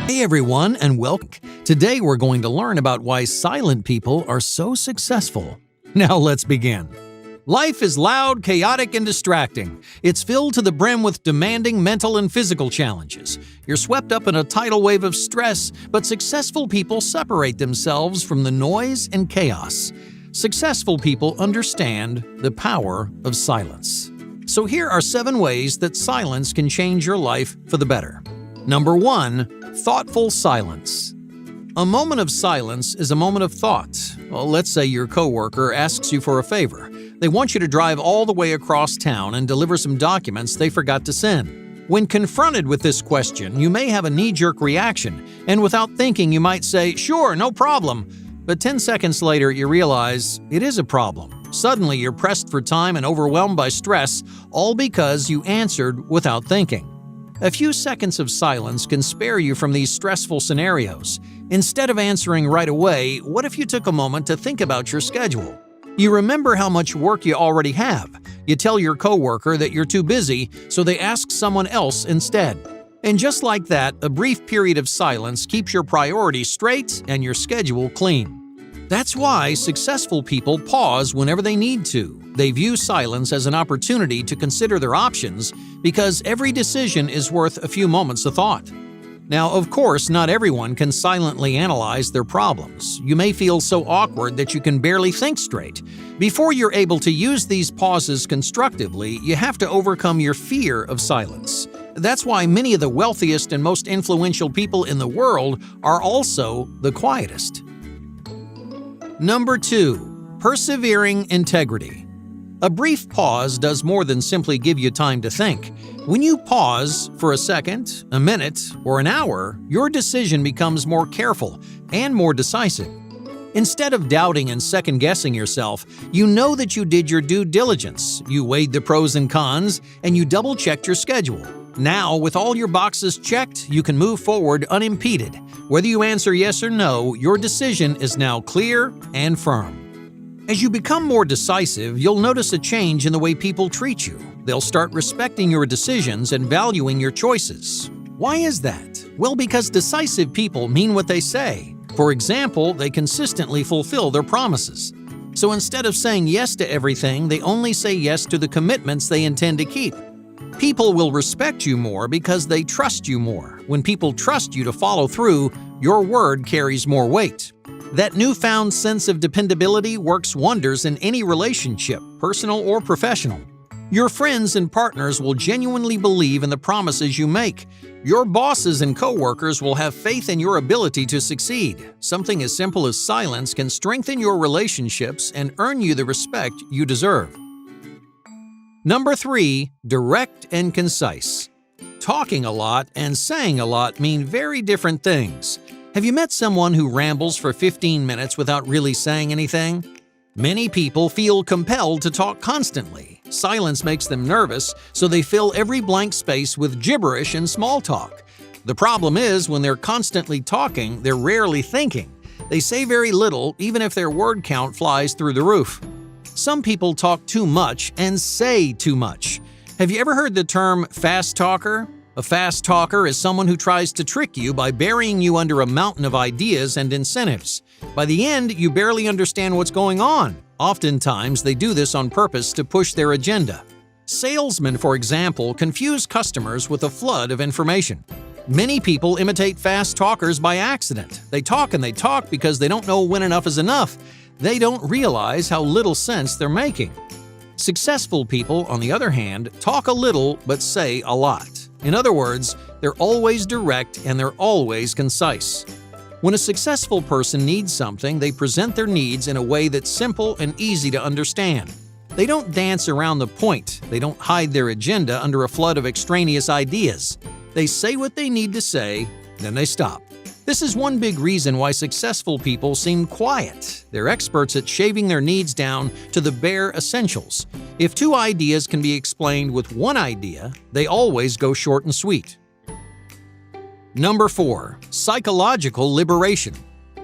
Hey everyone, and welcome. Today we're going to learn about why silent people are so successful. Now let's begin. Life is loud, chaotic, and distracting. It's filled to the brim with demanding mental and physical challenges. You're swept up in a tidal wave of stress, but successful people separate themselves from the noise and chaos. Successful people understand the power of silence. So here are 7 ways that silence can change your life for the better. Number 1. Thoughtful silence. A moment of silence is a moment of thought. Well, let's say your coworker asks you for a favor. They want you to drive all the way across town and deliver some documents they forgot to send. When confronted with this question, you may have a knee-jerk reaction, and without thinking you might say, "Sure, no problem." But 10 seconds later, you realize it is a problem. Suddenly, you're pressed for time and overwhelmed by stress, all because you answered without thinking. A few seconds of silence can spare you from these stressful scenarios. Instead of answering right away, what if you took a moment to think about your schedule? You remember how much work you already have. You tell your coworker that you're too busy, so they ask someone else instead. And just like that, a brief period of silence keeps your priorities straight and your schedule clean. That's why successful people pause whenever they need to. They view silence as an opportunity to consider their options because every decision is worth a few moments of thought. Now, of course, not everyone can silently analyze their problems. You may feel so awkward that you can barely think straight. Before you're able to use these pauses constructively, you have to overcome your fear of silence. That's why many of the wealthiest and most influential people in the world are also the quietest. Number 2. Persevering integrity. A brief pause does more than simply give you time to think. When you pause for a second, a minute, or an hour, your decision becomes more careful and more decisive. Instead of doubting and second-guessing yourself, you know that you did your due diligence, you weighed the pros and cons, and you double-checked your schedule. Now, with all your boxes checked, you can move forward unimpeded. Whether you answer yes or no, your decision is now clear and firm. As you become more decisive, you'll notice a change in the way people treat you. They'll start respecting your decisions and valuing your choices. Why is that? Well, because decisive people mean what they say. For example, they consistently fulfill their promises. So instead of saying yes to everything, they only say yes to the commitments they intend to keep. People will respect you more because they trust you more. When people trust you to follow through, your word carries more weight. That newfound sense of dependability works wonders in any relationship, personal or professional. Your friends and partners will genuinely believe in the promises you make. Your bosses and coworkers will have faith in your ability to succeed. Something as simple as silence can strengthen your relationships and earn you the respect you deserve. Number 3. Direct and concise. Talking a lot and saying a lot mean very different things. Have you met someone who rambles for 15 minutes without really saying anything? Many people feel compelled to talk constantly. Silence makes them nervous, so they fill every blank space with gibberish and small talk. The problem is, when they're constantly talking, they're rarely thinking. They say very little, even if their word count flies through the roof. Some people talk too much and say too much. Have you ever heard the term fast talker? A fast talker is someone who tries to trick you by burying you under a mountain of ideas and incentives. By the end, you barely understand what's going on. Oftentimes, they do this on purpose to push their agenda. Salesmen, for example, confuse customers with a flood of information. Many people imitate fast talkers by accident. They talk and they talk because they don't know when enough is enough. They don't realize how little sense they're making. Successful people, on the other hand, talk a little but say a lot. In other words, they're always direct and they're always concise. When a successful person needs something, they present their needs in a way that's simple and easy to understand. They don't dance around the point. They don't hide their agenda under a flood of extraneous ideas. They say what they need to say, then they stop. This is one big reason why successful people seem quiet. They're experts at shaving their needs down to the bare essentials. If 2 ideas can be explained with 1 idea, they always go short and sweet. Number 4. Psychological liberation.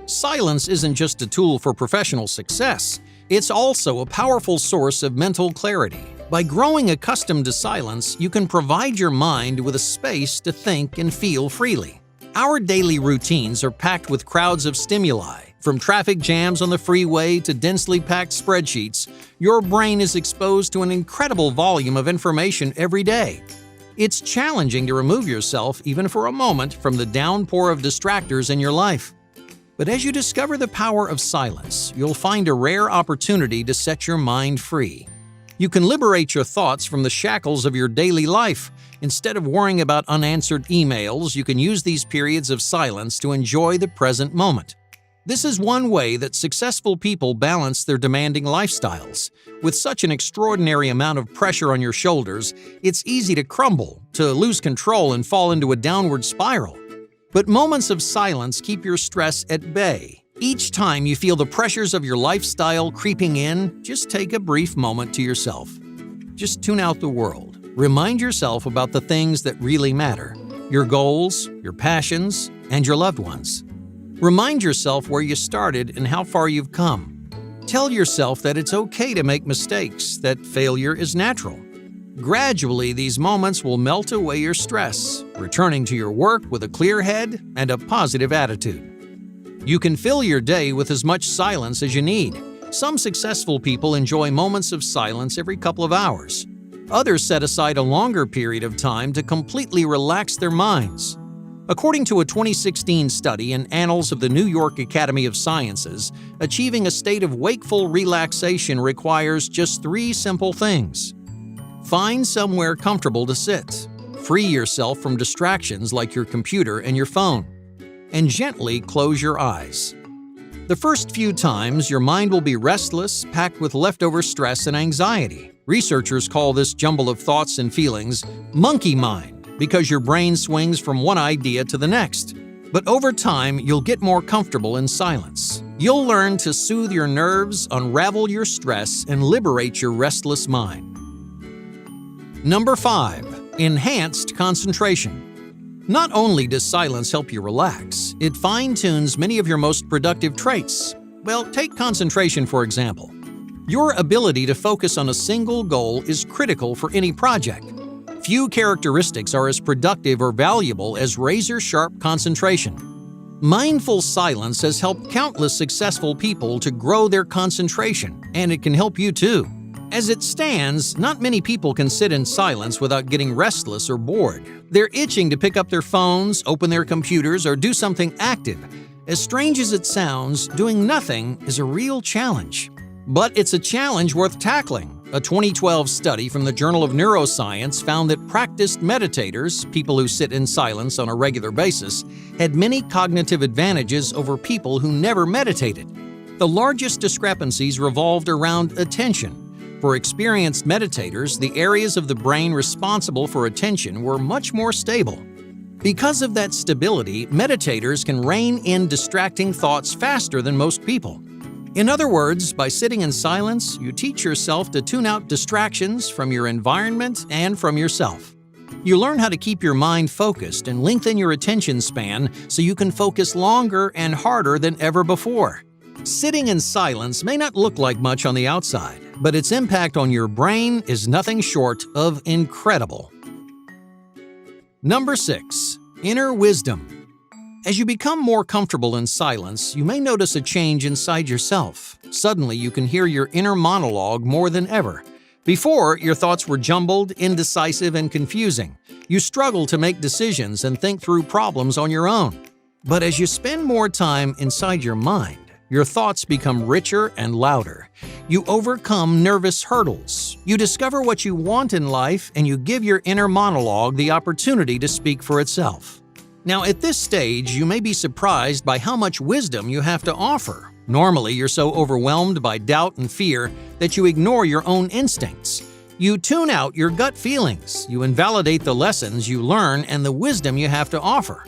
Silence isn't just a tool for professional success. It's also a powerful source of mental clarity. By growing accustomed to silence, you can provide your mind with a space to think and feel freely. Our daily routines are packed with crowds of stimuli. From traffic jams on the freeway to densely packed spreadsheets, your brain is exposed to an incredible volume of information every day. It's challenging to remove yourself, even for a moment, from the downpour of distractors in your life. But as you discover the power of silence, you'll find a rare opportunity to set your mind free. You can liberate your thoughts from the shackles of your daily life. Instead of worrying about unanswered emails, you can use these periods of silence to enjoy the present moment. This is one way that successful people balance their demanding lifestyles. With such an extraordinary amount of pressure on your shoulders, it's easy to crumble, to lose control and fall into a downward spiral. But moments of silence keep your stress at bay. Each time you feel the pressures of your lifestyle creeping in, just take a brief moment to yourself. Just tune out the world. Remind yourself about the things that really matter: your goals, your passions, and your loved ones. Remind yourself where you started and how far you've come. Tell yourself that it's okay to make mistakes, that failure is natural. Gradually, these moments will melt away your stress, returning to your work with a clear head and a positive attitude. You can fill your day with as much silence as you need. Some successful people enjoy moments of silence every couple of hours. Others set aside a longer period of time to completely relax their minds. According to a 2016 study in Annals of the New York Academy of Sciences, achieving a state of wakeful relaxation requires just 3 simple things. Find somewhere comfortable to sit. Free yourself from distractions like your computer and your phone. And gently close your eyes. The first few times, your mind will be restless, packed with leftover stress and anxiety. Researchers call this jumble of thoughts and feelings monkey mind, because your brain swings from one idea to the next. But over time, you'll get more comfortable in silence. You'll learn to soothe your nerves, unravel your stress, and liberate your restless mind. Number 5. Enhanced concentration. Not only does silence help you relax, it fine-tunes many of your most productive traits. Well, take concentration for example. Your ability to focus on a single goal is critical for any project. Few characteristics are as productive or valuable as razor-sharp concentration. Mindful silence has helped countless successful people to grow their concentration, and it can help you too. As it stands, not many people can sit in silence without getting restless or bored. They're itching to pick up their phones, open their computers, or do something active. As strange as it sounds, doing nothing is a real challenge. But it's a challenge worth tackling. A 2012 study from the Journal of Neuroscience found that practiced meditators, people who sit in silence on a regular basis, had many cognitive advantages over people who never meditated. The largest discrepancies revolved around attention. For experienced meditators, the areas of the brain responsible for attention were much more stable. Because of that stability, meditators can rein in distracting thoughts faster than most people. In other words, by sitting in silence, you teach yourself to tune out distractions from your environment and from yourself. You learn how to keep your mind focused and lengthen your attention span so you can focus longer and harder than ever before. Sitting in silence may not look like much on the outside, but its impact on your brain is nothing short of incredible. Number 6. Inner wisdom. As you become more comfortable in silence, you may notice a change inside yourself. Suddenly, you can hear your inner monologue more than ever. Before, your thoughts were jumbled, indecisive, and confusing. You struggled to make decisions and think through problems on your own. But as you spend more time inside your mind, your thoughts become richer and louder. You overcome nervous hurdles. You discover what you want in life, and you give your inner monologue the opportunity to speak for itself. Now, at this stage, you may be surprised by how much wisdom you have to offer. Normally, you're so overwhelmed by doubt and fear that you ignore your own instincts. You tune out your gut feelings. You invalidate the lessons you learn and the wisdom you have to offer.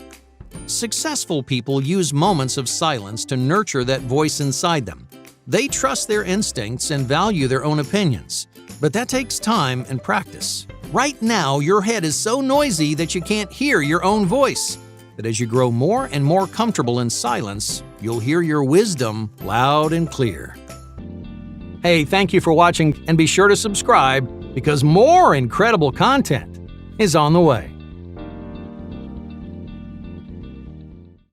Successful people use moments of silence to nurture that voice inside them. They trust their instincts and value their own opinions. But that takes time and practice. Right now, your head is so noisy that you can't hear your own voice. But as you grow more and more comfortable in silence, you'll hear your wisdom loud and clear. Hey, thank you for watching, and be sure to subscribe because more incredible content is on the way.